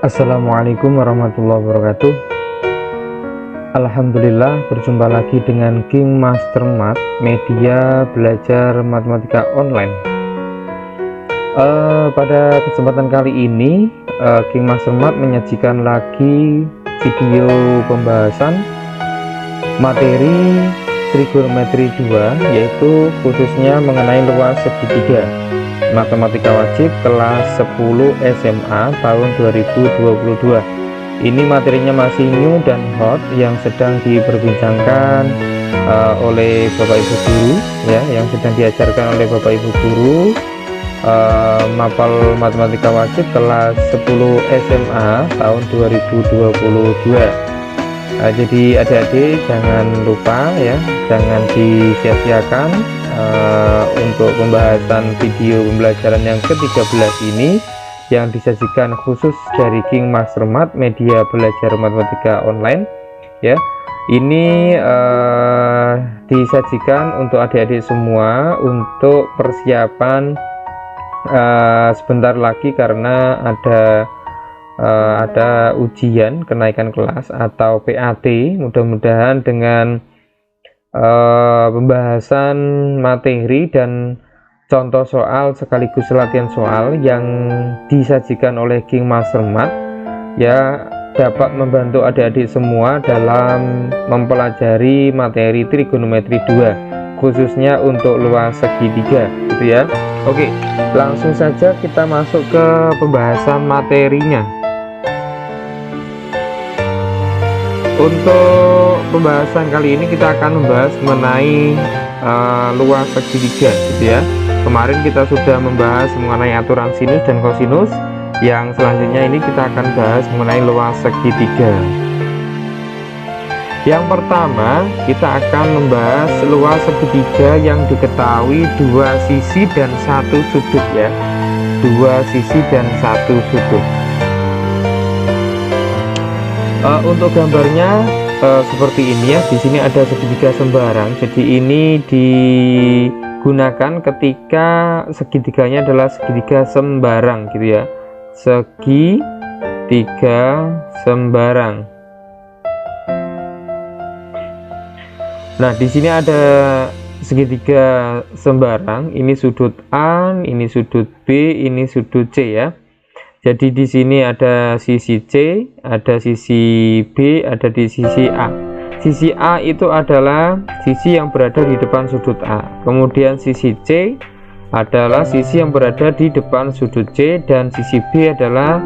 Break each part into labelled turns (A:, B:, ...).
A: Assalamualaikum warahmatullahi wabarakatuh. Alhamdulillah, berjumpa lagi dengan King Master Math, media belajar matematika online. Pada kesempatan kali ini King Master Math menyajikan lagi video pembahasan materi trigonometri 2, yaitu khususnya mengenai luas segitiga matematika wajib kelas 10 SMA tahun 2022. Ini materinya masih new dan hot yang sedang diperbincangkan oleh Bapak Ibu guru ya, yang sedang diajarkan oleh Bapak Ibu guru mapel matematika wajib kelas 10 SMA tahun 2022. Jadi adik-adik jangan lupa ya, jangan disia-siakan untuk pembahasan video pembelajaran yang ke-13 ini yang disajikan khusus dari King Master Math, media belajar matematika online ya. Ini disajikan untuk adik-adik semua untuk persiapan sebentar lagi, karena ada ujian kenaikan kelas atau PAT. Mudah-mudahan dengan pembahasan materi dan contoh soal sekaligus latihan soal yang disajikan oleh King Master Math ya, dapat membantu adik-adik semua dalam mempelajari materi trigonometri 2 khususnya untuk luas segitiga gitu ya. Oke, langsung saja kita masuk ke pembahasan materinya. Untuk pembahasan kali ini kita akan membahas mengenai luas segitiga gitu ya. Kemarin kita sudah membahas mengenai aturan sinus dan kosinus. Yang selanjutnya ini kita akan bahas mengenai luas segitiga. Yang pertama kita akan membahas luas segitiga yang diketahui dua sisi dan satu sudut ya. Dua sisi dan satu sudut. Untuk gambarnya seperti ini ya. Di sini ada segitiga sembarang. Jadi ini digunakan ketika segitiganya adalah segitiga sembarang gitu ya. Segitiga sembarang. Nah, di sini ada segitiga sembarang. Ini sudut A, ini sudut B, ini sudut C ya. Jadi di sini ada sisi C, ada sisi B, ada di sisi A. Sisi A itu adalah sisi yang berada di depan sudut A. Kemudian sisi C adalah sisi yang berada di depan sudut C, dan sisi B adalah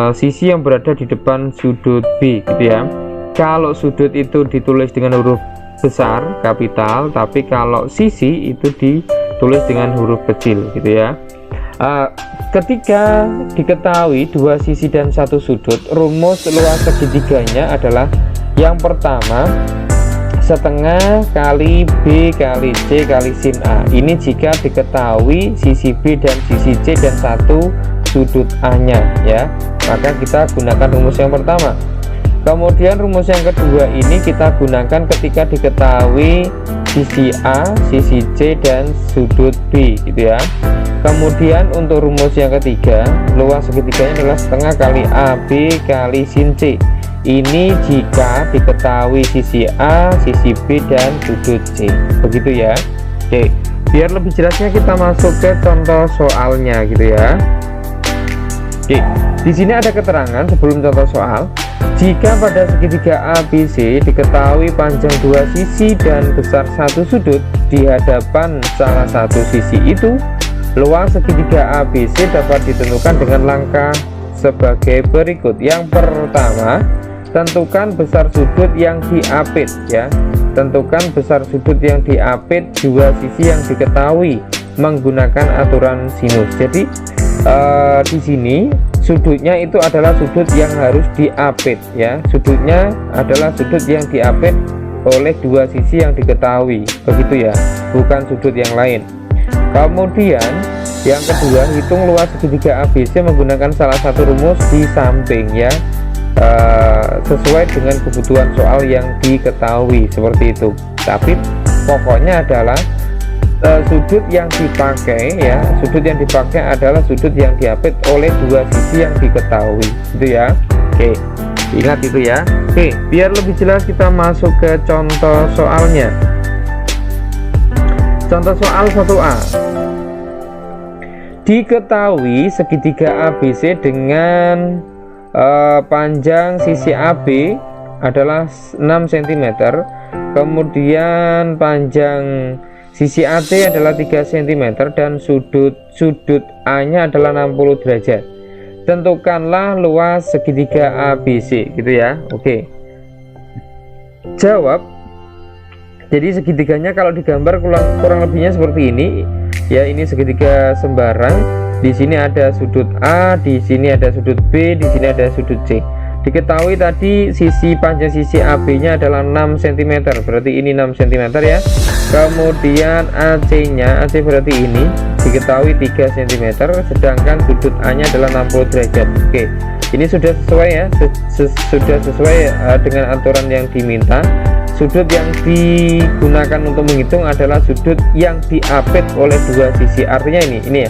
A: sisi yang berada di depan sudut B gitu ya. Kalau sudut itu ditulis dengan huruf besar kapital, tapi kalau sisi itu ditulis dengan huruf kecil gitu ya. Ketika diketahui dua sisi dan satu sudut, rumus luas segitiganya adalah yang pertama setengah kali B kali C kali sin A. Ini jika diketahui sisi B dan sisi C dan satu sudut A nya ya, maka kita gunakan rumus yang pertama. Kemudian rumus yang kedua ini kita gunakan ketika diketahui sisi A, sisi C dan sudut B gitu ya. Kemudian untuk rumus yang ketiga, luas segitiganya adalah setengah kali AB kali sin C. Ini jika diketahui sisi A, sisi B dan sudut C. Begitu ya. Oke, biar lebih jelasnya kita masuk ke contoh soalnya gitu ya. Oke, di sini ada keterangan sebelum contoh soal. Jika pada segitiga ABC diketahui panjang dua sisi dan besar satu sudut di hadapan salah satu sisi itu, luas segitiga ABC dapat ditentukan dengan langkah sebagai berikut. Yang pertama, tentukan besar sudut yang diapit ya. Tentukan besar sudut yang diapit dua sisi yang diketahui menggunakan aturan sinus. Jadi di sini sudutnya itu adalah sudut yang harus diapit ya. Sudutnya adalah sudut yang diapit oleh dua sisi yang diketahui, begitu ya, bukan sudut yang lain. Kemudian yang kedua, hitung luas segitiga ABC menggunakan salah satu rumus di samping ya, sesuai dengan kebutuhan soal yang diketahui seperti itu. Tapi pokoknya adalah sudut yang dipakai ya, sudut yang dipakai adalah sudut yang diapit oleh dua sisi yang diketahui, gitu ya. Oke, ingat itu ya. Oke, biar lebih jelas kita masuk ke contoh soalnya. Contoh soal 1A. Diketahui segitiga ABC dengan panjang sisi AB adalah 6 cm, kemudian panjang sisi AT adalah 3 cm dan sudut A nya adalah 60 derajat. Tentukanlah luas segitiga ABC, gitu ya. Oke, jawab. Jadi segitiganya kalau digambar kurang lebihnya seperti ini ya. Ini segitiga sembarang. Di sini ada sudut A, di sini ada sudut B, di sini ada sudut C. Diketahui tadi panjang sisi AB nya adalah 6 cm, berarti ini 6 cm ya. Kemudian AC nya, AC berarti ini diketahui 3 cm, sedangkan sudut A nya adalah 60 derajat. Oke, ini sudah sesuai ya, sudah sesuai dengan aturan yang diminta. Sudut yang digunakan untuk menghitung adalah sudut yang diapit oleh dua sisi, artinya ini ya,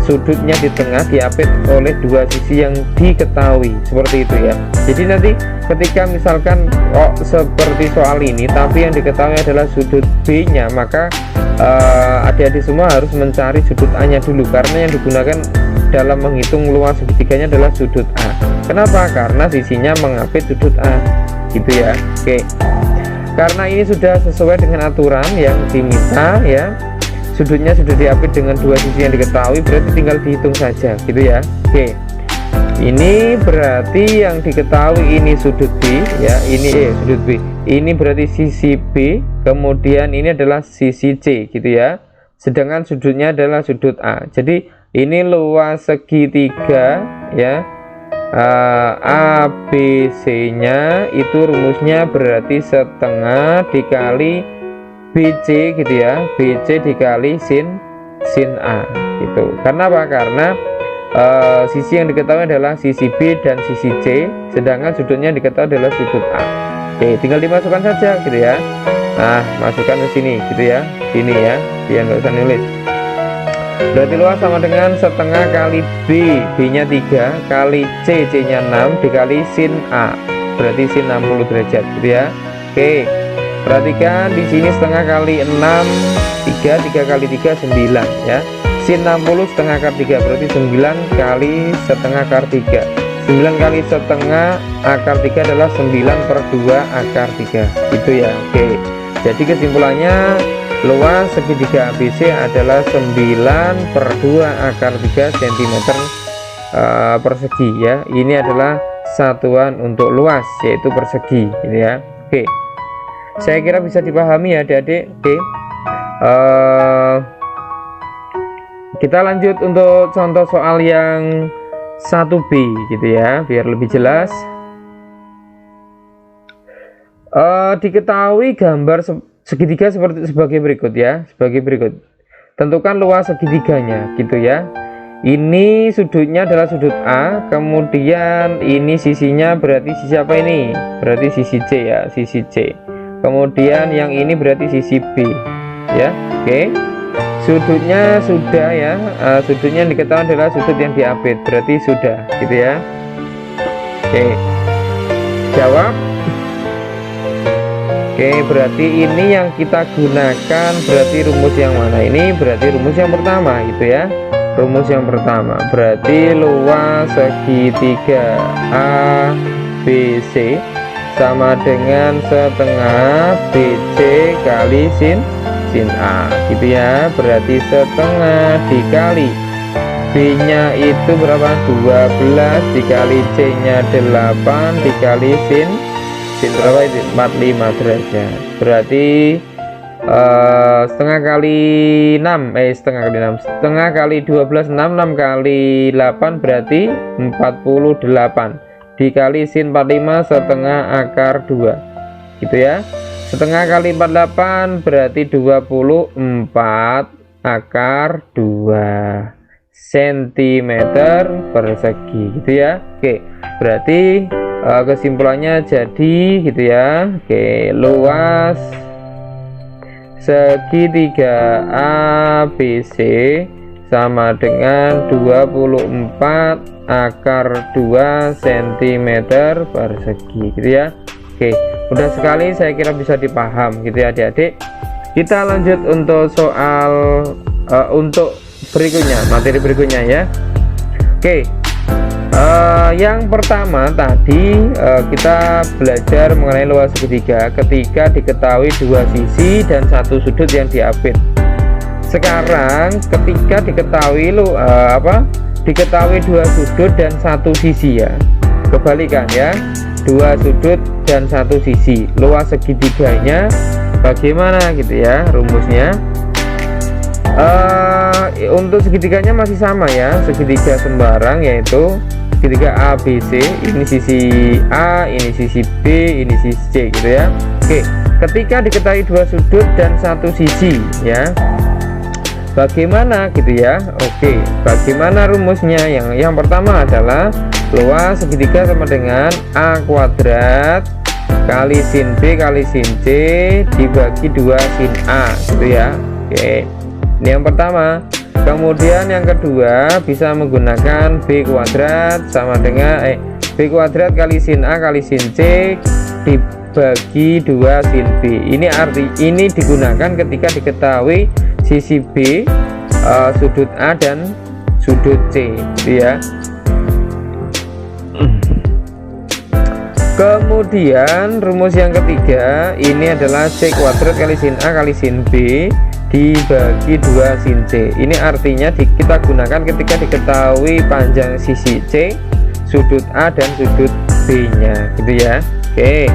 A: sudutnya di tengah diapit oleh dua sisi yang diketahui, seperti itu ya. Jadi nanti ketika misalkan seperti soal ini tapi yang diketahui adalah sudut B nya, maka adik-adik semua harus mencari sudut A nya dulu, karena yang digunakan dalam menghitung luas segitiganya adalah sudut A. Kenapa? Karena sisinya mengapit sudut A, gitu ya. Oke, karena ini sudah sesuai dengan aturan yang diminta ya, sudutnya sudah diapit dengan dua sisi yang diketahui, berarti tinggal dihitung saja, gitu ya. Oke, ini berarti yang diketahui ini sudut B ya, ini sudut B, ini berarti sisi B, kemudian ini adalah sisi C, gitu ya. Sedangkan sudutnya adalah sudut A. Jadi ini luas segitiga ya, ABC nya itu rumusnya berarti setengah dikali BC, gitu ya. BC dikali sin A, gitu. Karena apa? Karena sisi yang diketahui adalah sisi B dan sisi C, sedangkan sudutnya diketahui adalah sudut A. Oke, tinggal dimasukkan saja, gitu ya. Nah, masukkan ke sini, gitu ya. Sini ya, biar nggak usah nulis. Berarti luas sama dengan setengah kali B, B nya 3 kali C, C nya 6 dikali sin A, berarti sin 60 derajat, gitu ya. Oke, perhatikan di sini setengah kali 6 3 kali 3 9 ya. Sin 60 setengah akar 3 berarti 9 kali setengah akar 3. 9 kali setengah akar 3 adalah 9 per 2 akar 3, itu ya. Oke, jadi kesimpulannya luas segitiga ABC adalah 9 per 2 akar 3 cm persegi ya. Ini adalah satuan untuk luas, yaitu persegi, ini ya. Oke, saya kira bisa dipahami ya adik-adik. Oke, kita lanjut untuk contoh soal yang 1B, gitu ya, biar lebih jelas. Diketahui gambar segitiga sebagai berikut ya, sebagai berikut. Tentukan luas segitiganya, gitu ya. Ini sudutnya adalah sudut A, kemudian ini sisinya berarti sisi apa ini? Berarti sisi C ya, sisi C. Kemudian yang ini berarti sisi B ya. Oke, sudutnya sudah ya, sudutnya diketahui adalah sudut yang diapit, berarti sudah, gitu ya. Oke, jawab. Oke, berarti ini yang kita gunakan berarti rumus yang mana? Ini berarti rumus yang pertama, gitu ya. Rumus yang pertama berarti luas segitiga ABC sama dengan setengah BC kali sin A, gitu ya. Berarti setengah dikali B nya itu berapa? 12 dikali C nya 8 dikali sin berapa itu? 45 derajat. Berarti setengah kali 6 setengah kali 12 6 kali 8 berarti 48 dikali sin 45 setengah akar 2, gitu ya. Setengah kali 48 berarti 24 akar 2 cm persegi, gitu ya. Oke, berarti kesimpulannya jadi, gitu ya. Oke, luas segitiga ABC sama dengan 24 akar 2 cm persegi gitu ya. Oke, mudah sekali, saya kira bisa dipaham gitu ya adik-adik. Kita lanjut untuk soal untuk berikutnya, materi berikutnya ya. Oke, yang pertama tadi kita belajar mengenai luas segitiga ketika diketahui dua sisi dan satu sudut yang diapit. Sekarang ketika diketahui diketahui dua sudut dan satu sisi ya, kebalikan ya, dua sudut dan satu sisi, luas segitiganya bagaimana gitu ya rumusnya. Untuk segitiganya masih sama ya, segitiga sembarang, yaitu segitiga ABC, ini sisi A, ini sisi B, ini sisi C gitu ya. Oke, ketika diketahui dua sudut dan satu sisi ya, bagaimana gitu ya. Oke, bagaimana rumusnya? Yang pertama adalah luas segitiga sama dengan A kuadrat kali sin B kali sin C dibagi 2 sin A gitu ya. Oke, ini yang pertama. Kemudian yang kedua bisa menggunakan B kuadrat sama dengan B kuadrat kali sin A kali sin C dibagi 2 sin B. Ini digunakan ketika diketahui sisi B, sudut A dan sudut C gitu ya. Kemudian rumus yang ketiga ini adalah C kuadrat kali sin A kali sin B dibagi 2 sin C. Ini artinya kita gunakan ketika diketahui panjang sisi C, sudut A dan sudut B nya gitu ya. Oke,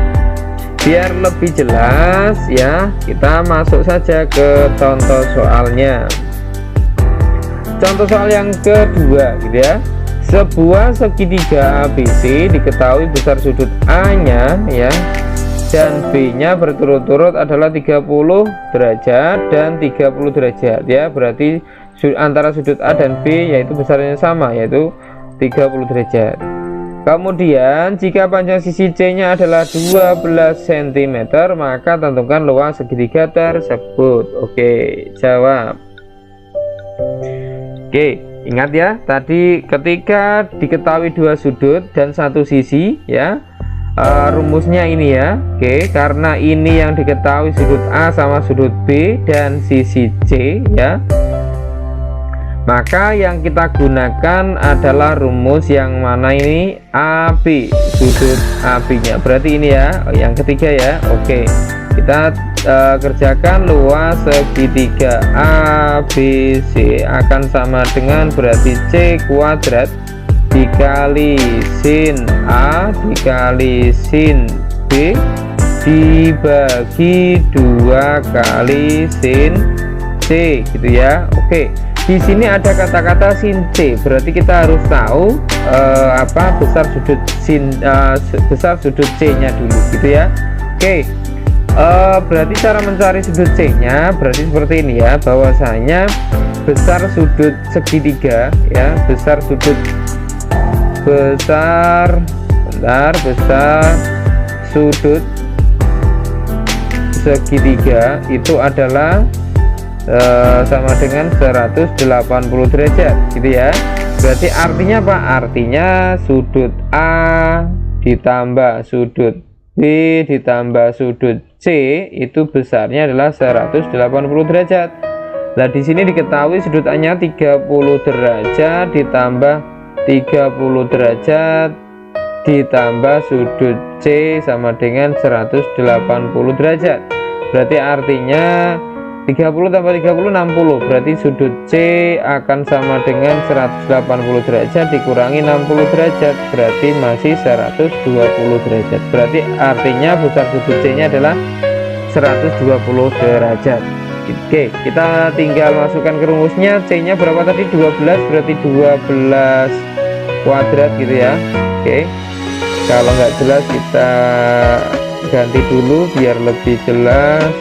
A: biar lebih jelas ya, kita masuk saja ke contoh soalnya. Contoh soal yang kedua gitu ya. Sebuah segitiga ABC diketahui besar sudut A nya ya dan B nya berturut-turut adalah 30 derajat dan 30 derajat ya. Berarti antara sudut A dan B yaitu besarnya sama, yaitu 30 derajat. Kemudian jika panjang sisi C nya adalah 12 cm, maka tentukan luas segitiga tersebut. Oke, jawab. Oke, ingat ya, tadi ketika diketahui dua sudut dan satu sisi ya, rumusnya ini ya. Oke, karena ini yang diketahui sudut A sama sudut B dan sisi C ya, maka yang kita gunakan adalah rumus yang mana ini, AB, sudut AB nya. Berarti ini ya, yang ketiga ya. Oke, kita kerjakan luas segitiga ABC akan sama dengan berarti C kuadrat dikali sin A dikali sin B dibagi 2 kali sin C gitu ya. Oke, di sini ada kata-kata sin C, berarti kita harus tahu besar sudut C nya dulu gitu ya. Oke, berarti cara mencari sudut C nya berarti seperti ini ya, bahwasanya besar sudut segitiga ya, besar sudut segitiga itu adalah sama dengan 180 derajat gitu ya. Berarti artinya apa? Artinya sudut A ditambah sudut B ditambah sudut C itu besarnya adalah 180 derajat. Nah, di sini diketahui sudut A nya 30 derajat ditambah 30 derajat ditambah sudut C sama dengan 180 derajat. Berarti artinya 30 tambah 30 60, berarti sudut C akan sama dengan 180 derajat dikurangi 60 derajat, berarti masih 120 derajat. Berarti artinya besar sudut C nya adalah 120 derajat. Oke, kita tinggal masukkan ke rumusnya. C nya berapa tadi? 12, berarti 12 kuadrat gitu ya. Oke, kalau nggak jelas kita ganti dulu biar lebih jelas.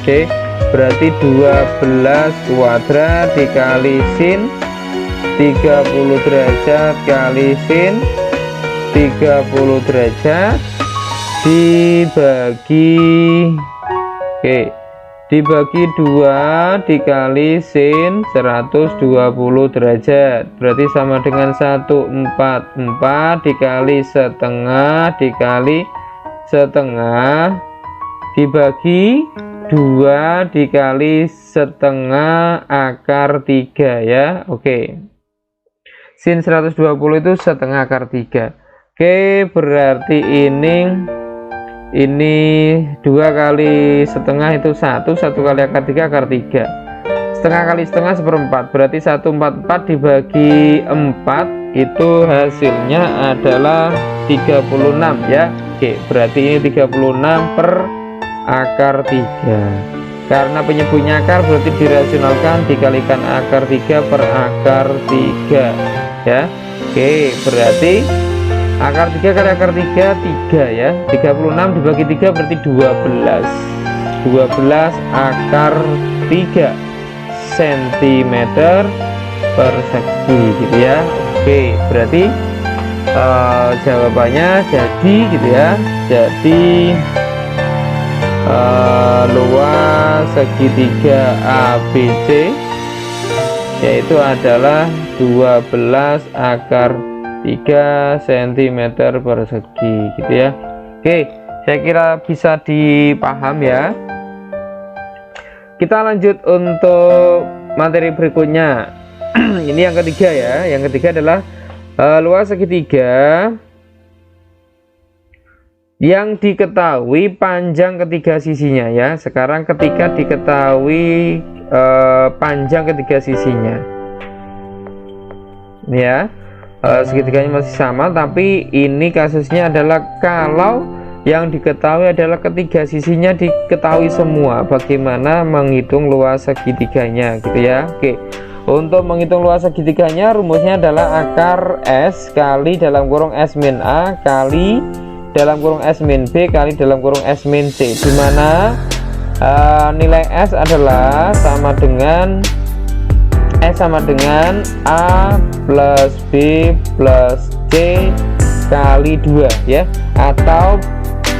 A: Oke, berarti 12 kuadrat dikali sin 30 derajat kali sin 30 derajat dibagi dibagi 2 dikali sin 120 derajat, berarti sama dengan 144 dikali setengah dikali setengah dibagi 2 dikali setengah akar 3 ya. Oke, sin 120 itu setengah akar 3. Oke, berarti ini 2 kali setengah itu 1 kali akar 3 akar 3, setengah kali setengah seperempat, berarti 144 dibagi 4 itu hasilnya adalah 36 ya. Oke, berarti ini 36 per akar 3, karena penyebutnya akar berarti dirasionalkan dikalikan akar 3 per akar 3 ya. Oke, berarti akar 3 kali akar 3 ya, 36 dibagi 3 berarti 12 akar 3 cm persegi gitu ya. Oke, berarti jawabannya jadi gitu ya, jadi luas segitiga ABC yaitu adalah 12 akar 3 cm persegi gitu ya. Oke, saya kira bisa dipaham ya. Kita lanjut untuk materi berikutnya. Ini yang ketiga ya. Yang ketiga adalah luas segitiga yang diketahui panjang ketiga sisinya ya. Sekarang ketika diketahui panjang ketiga sisinya ya. Segitiganya masih sama, tapi ini kasusnya adalah kalau yang diketahui adalah ketiga sisinya diketahui semua. Bagaimana menghitung luas segitiganya gitu ya. Oke, untuk menghitung luas segitiganya rumusnya adalah akar S kali dalam kurung S min A kali dalam kurung S min B kali dalam kurung S min C, dimana nilai S adalah sama dengan A plus B plus C kali 2 ya, atau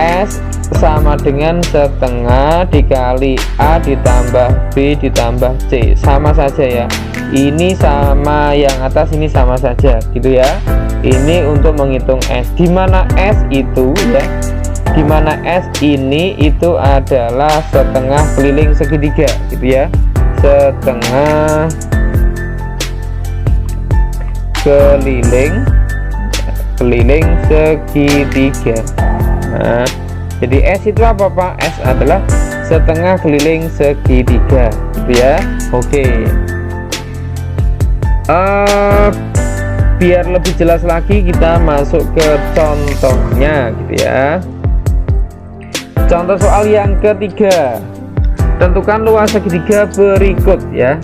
A: S sama dengan setengah dikali A ditambah B ditambah C, sama saja ya. Ini sama yang atas, ini sama saja gitu ya. Ini untuk menghitung S, dimana S itu ya, dimana S ini itu adalah setengah keliling segitiga gitu ya, setengah keliling segitiga. Nah, jadi S itu apa Pak? S adalah setengah keliling segitiga gitu ya. Oke, biar lebih jelas lagi kita masuk ke contohnya gitu ya. Contoh soal yang ketiga, tentukan luas segitiga berikut ya.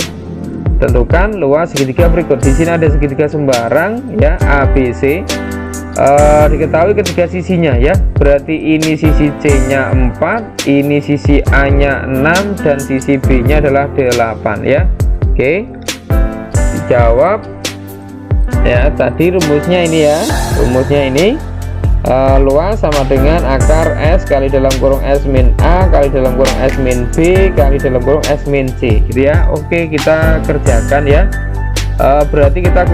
A: Tentukan luas segitiga berikut. Di sini ada segitiga sembarang ya, ABC. Diketahui ketiga sisinya ya. Berarti ini sisi C-nya 4, ini sisi A-nya 6, dan sisi B-nya adalah 8 ya. Oke, dijawab ya. Tadi rumusnya ini ya. Rumusnya ini luas sama dengan akar S kali dalam kurung S min A kali dalam kurung S min B kali dalam kurung S min C gitu ya. Oke, kita kerjakan ya. Berarti kita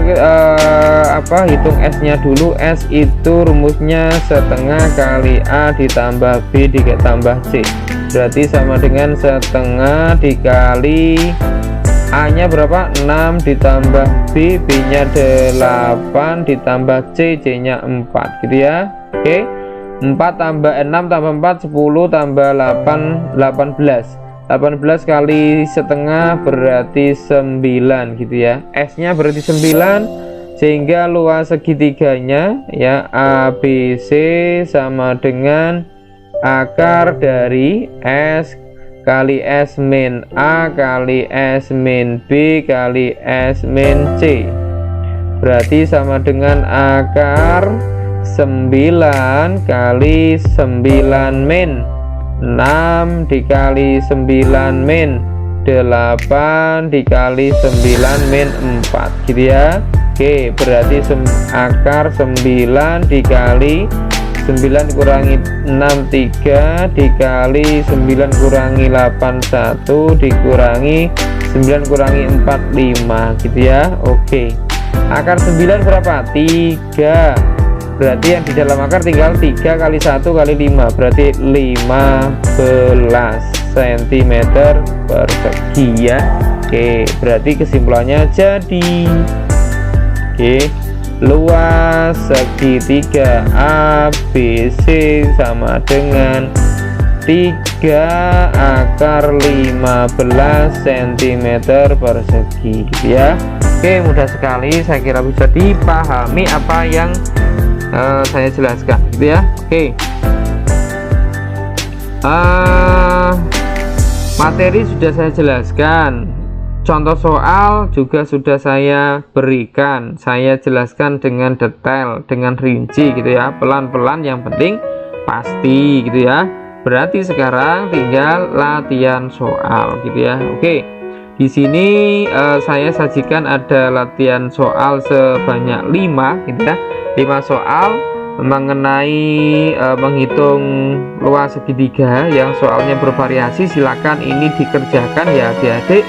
A: hitung S nya dulu. S itu rumusnya setengah kali A ditambah B ditambah C, berarti sama dengan setengah dikali A nya berapa, 6 ditambah B, B nya 8 ditambah C, C nya 4 gitu ya. Oke, 4 tambah 6 tambah 4 10 tambah 8 18 kali setengah berarti 9 gitu ya. S nya berarti 9, sehingga luas segitiganya ya ABC sama dengan akar dari S kali S min A kali S min B kali S min C, berarti sama dengan akar 9 kali 9 min 6 dikali 9 min 8 dikali 9 min 4 gitu ya. Oke, berarti akar 9 dikali 9 kurangi 63 dikali 9 kurangi 81 dikurangi 9 kurangi 45 gitu ya. Oke, akar 9 berapa? 3. Berarti yang di dalam akar tinggal 3 kali 1 kali 5, berarti 15 cm persegi ya. Oke, berarti kesimpulannya jadi luas segitiga ABC sama dengan 3 akar 15 cm persegi gitu ya. Oke, mudah sekali, saya kira bisa dipahami apa yang saya jelaskan gitu ya. Oke, materi sudah saya jelaskan, contoh soal juga sudah saya berikan, saya jelaskan dengan detail, dengan rinci gitu ya, pelan-pelan, yang penting pasti gitu ya. Berarti sekarang tinggal latihan soal gitu ya. Oke, di sini saya sajikan ada latihan soal sebanyak 5 gitu ya, 5 soal mengenai menghitung luas segitiga yang soalnya bervariasi. Silakan ini dikerjakan ya adik-adik,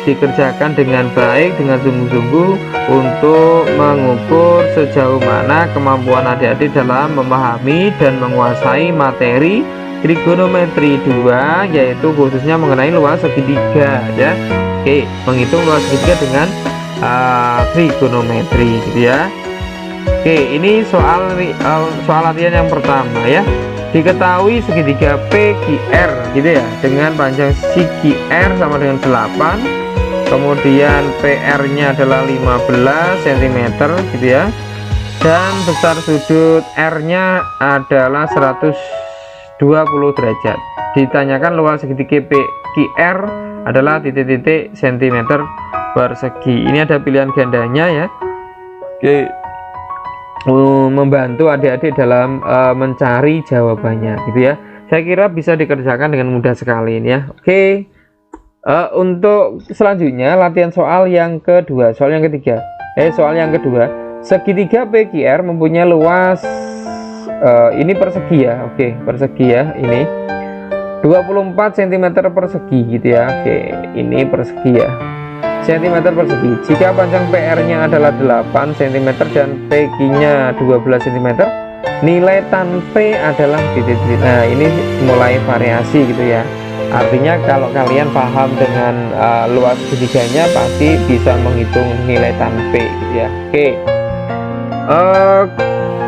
A: dikerjakan dengan baik, dengan sungguh-sungguh untuk mengukur sejauh mana kemampuan adik-adik dalam memahami dan menguasai materi trigonometri 2, yaitu khususnya mengenai luas segitiga ya. Oke, menghitung luas segitiga dengan trigonometri gitu ya. Oke, ini soal latihan yang pertama ya. Diketahui segitiga PQR gitu ya, dengan panjang segi R sama dengan 8, kemudian PR-nya adalah 15 cm gitu ya, dan besar sudut R-nya adalah 120 derajat. Ditanyakan luas segitiga PQR adalah titik-titik cm persegi. Ini ada pilihan gandanya ya. Oke, membantu adik-adik dalam mencari jawabannya gitu ya. Saya kira bisa dikerjakan dengan mudah sekali ini ya. Oke, untuk selanjutnya latihan soal yang kedua, soal yang ketiga, soal yang kedua, segitiga PQR mempunyai luas ini persegi ya. Oke, persegi ya, ini 24 cm persegi gitu ya. Oke, ini persegi ya, cm persegi. Jika panjang PR-nya adalah 8 cm dan PQ-nya 12 cm, nilai tan P adalah titik-titik. Nah, ini mulai variasi gitu ya. Artinya kalau kalian paham dengan luas segitiganya, pasti bisa menghitung nilai tan P gitu ya. Oke,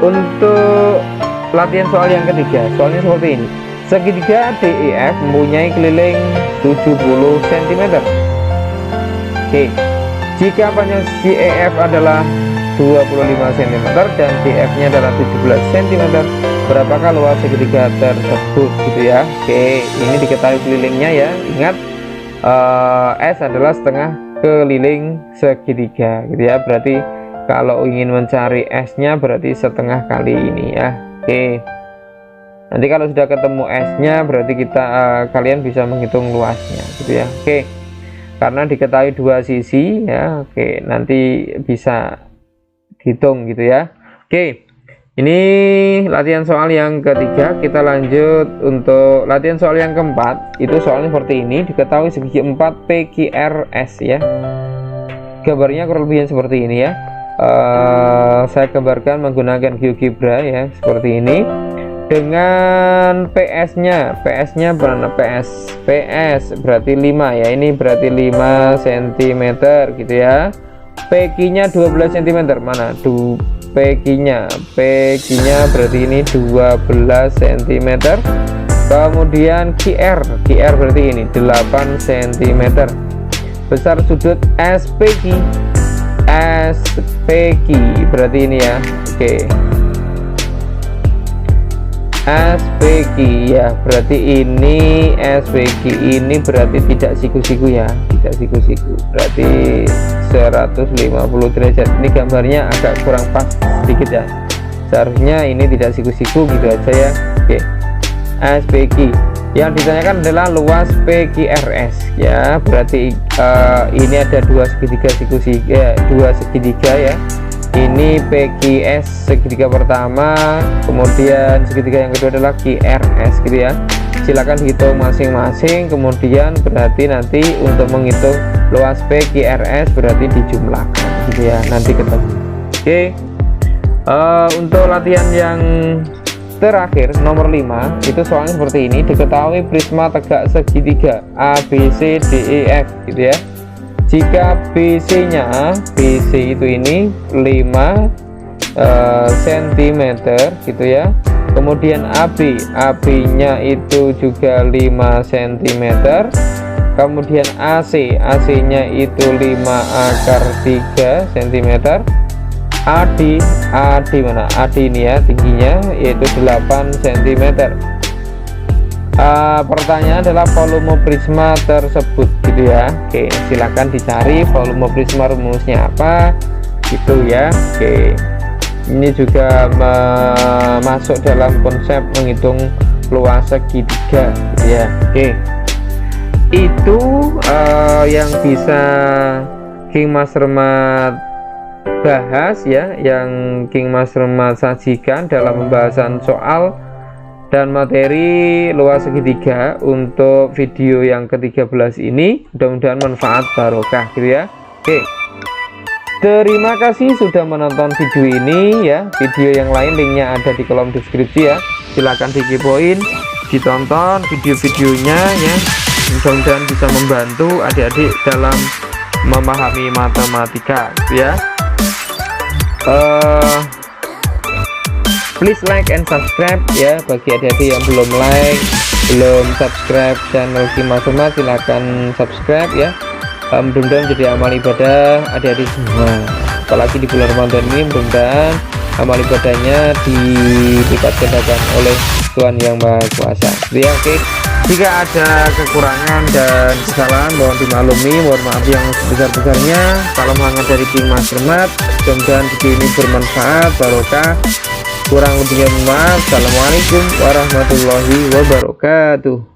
A: untuk latihan soal yang ketiga, soalnya seperti ini. Segitiga DEF mempunyai keliling 70 cm. Oke, jika panjang CEF adalah 25 cm dan DF-nya adalah 17 cm, berapakah luas segitiga tersebut gitu ya. Oke, ini diketahui kelilingnya ya. Ingat, S adalah setengah keliling segitiga gitu ya. Berarti kalau ingin mencari S-nya berarti setengah kali ini ya. Oke, nanti kalau sudah ketemu S-nya berarti kalian bisa menghitung luasnya gitu ya. Oke, karena diketahui dua sisi ya. Oke, nanti bisa hitung gitu ya. Oke, ini latihan soal yang ketiga. Kita lanjut untuk latihan soal yang keempat. Itu soalnya seperti ini. Diketahui segi 4 PQRS ya. Gambarnya kurang lebih seperti ini ya. Saya gambarkan menggunakan GeoGebra ya, seperti ini. Dengan PS-nya berapa? PS berarti 5 ya. Ini berarti 5 cm gitu ya. PQ-nya 12 cm. Mana tuh PQ-nya? PQ-nya berarti ini 12 cm. Kemudian QR berarti ini 8 cm. Besar sudut SPQ berarti ini ya. Oke, SPQ ya, berarti ini SPQ ini berarti tidak siku-siku ya, tidak siku-siku, berarti 150 derajat. Ini gambarnya agak kurang pas sedikit ya, seharusnya ini tidak siku-siku gitu aja ya. Oke, SPQ yang ditanyakan adalah luas PQRS ya, berarti ini ada dua segitiga ya, ini PQS segitiga pertama, kemudian segitiga yang kedua adalah QRS gitu ya. Silakan hitung masing-masing, kemudian berarti nanti untuk menghitung luas PQRS berarti dijumlahkan gitu ya, nanti ketemu. Oke. Untuk latihan yang terakhir nomor 5 itu soalnya seperti ini. Diketahui prisma tegak segitiga ABC DEF gitu ya. Jika BC nya BC itu ini 5 cm gitu ya, kemudian AB nya itu juga 5 cm, kemudian AC nya itu 5 akar 3 cm, AD mana AD ini ya, tingginya yaitu 8 cm. Pertanyaan adalah volume prisma tersebut gitu ya. Oke, silakan dicari volume prisma, rumusnya apa gitu ya. Oke, ini juga masuk dalam konsep menghitung luas segitiga gitu ya. Oke, itu yang bisa King Mas Remat bahas ya, yang King Mas Remat sajikan dalam pembahasan soal dan materi luas segitiga untuk video yang ke-13 ini. Mudah-mudahan manfaat barokah gitu ya. Oke, terima kasih sudah menonton video ini ya. Video yang lain linknya ada di kolom deskripsi ya, silahkan dikepoin, ditonton video-videonya ya. Mudah-mudahan bisa membantu adik-adik dalam memahami matematika gitu ya. Please like and subscribe ya. Bagi adik-adik yang belum like, belum subscribe channel King Mas Remat, silahkan subscribe ya. Mudah-mudahan jadi amal ibadah adik-adik semua, apalagi di bulan Ramadan ini. Mudah-mudahan amal ibadahnya dilipat gandakan oleh Tuhan Yang Maha Kuasa ya. Oke, jika ada kekurangan dan kesalahan mohon dimaklumi, mohon maaf yang sebesar-besarnya. Salam hangat dari King Mas Remat, mudah-mudahan video ini bermanfaat barokah. Kurang lebihnya maaf. Assalamualaikum warahmatullahi wabarakatuh.